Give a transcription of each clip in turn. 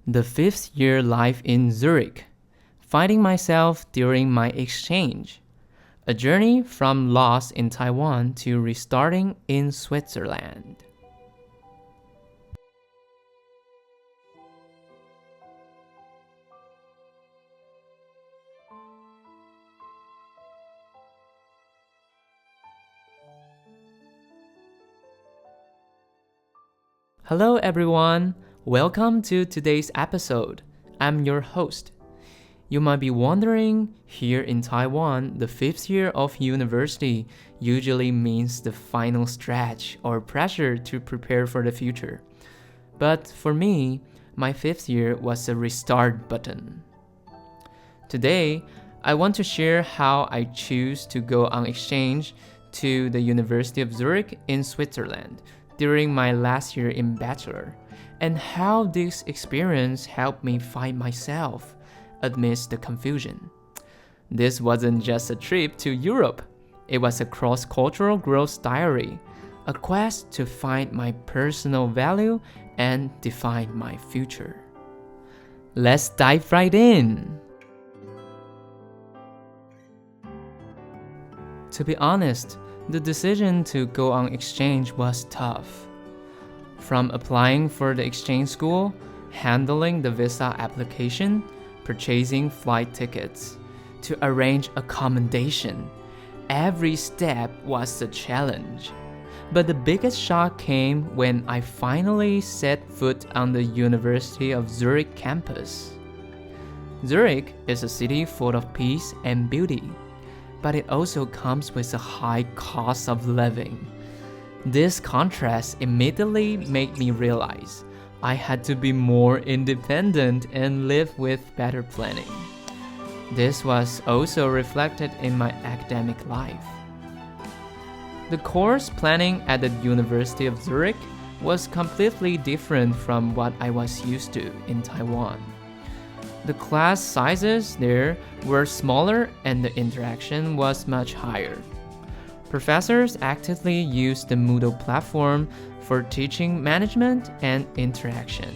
The fifth year life in Zurich, finding myself during my exchange, a journey from loss in Taiwan to restarting in Switzerland. Hello everyone, welcome to today's episode. I'm your host. You might be wondering, here in Taiwan, the fifth year of university usually means the final stretch or pressure to prepare for the future. But for me, my fifth year was a restart button. Today, I want to share how I choose to go on exchange to the University of Zurich in Switzerland during my last year in bachelor, and how this experience helped me find myself amidst the confusion. This wasn't just a trip to Europe, it was a cross-cultural growth diary, a quest to find my personal value and define my future. Let's dive right in! To be honest, the decision to go on exchange was tough. From applying for the exchange school, handling the visa application, purchasing flight tickets, to arrange accommodation, every step was a challenge. But the biggest shock came when I finally set foot on the University of Zurich campus. Zurich is a city full of peace and beauty, but it also comes with a high cost of living. This contrast immediately made me realize I had to be more independent and live with better planning. This was also reflected in my academic life. The course planning at the University of Zurich was completely different from what I was used to in Taiwan. The class sizes there were smaller and the interaction was much higher. Professors actively used the Moodle platform for teaching management and interaction.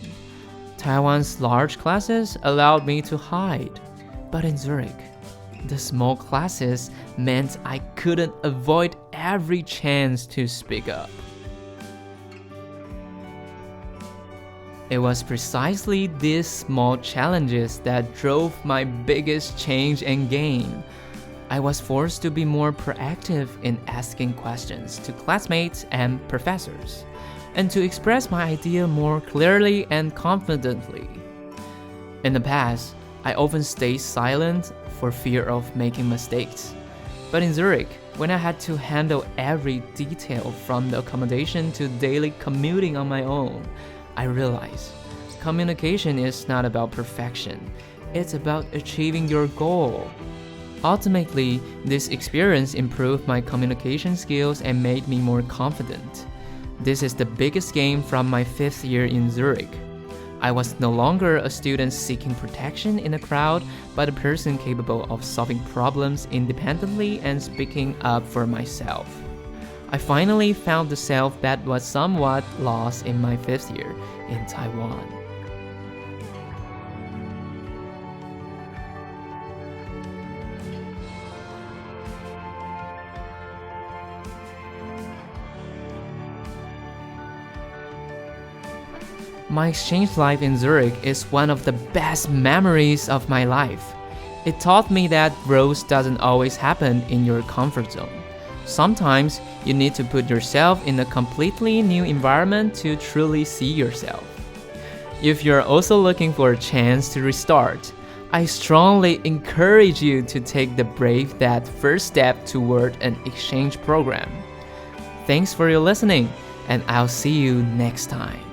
Taiwan's large classes allowed me to hide, but in Zurich, the small classes meant I couldn't avoid every chance to speak up. It was precisely these small challenges that drove my biggest change and gain. I was forced to be more proactive in asking questions to classmates and professors, and to express my idea more clearly and confidently. In the past, I often stayed silent for fear of making mistakes. But in Zurich, when I had to handle every detail from the accommodation to daily commuting on my own, I realized communication is not about perfection, it's about achieving your goal. Ultimately, this experience improved my communication skills and made me more confident. This is the biggest gain from my fifth year in Zurich. I was no longer a student seeking protection in a crowd, but a person capable of solving problems independently and speaking up for myself. I finally found the self that was somewhat lost in my fifth year in Taiwan. My exchange life in Zurich is one of the best memories of my life. It taught me that growth doesn't always happen in your comfort zone. Sometimes you need to put yourself in a completely new environment to truly see yourself. If you're also looking for a chance to restart, I strongly encourage you to take the brave that first step toward an exchange program. Thanks for your listening, and I'll see you next time.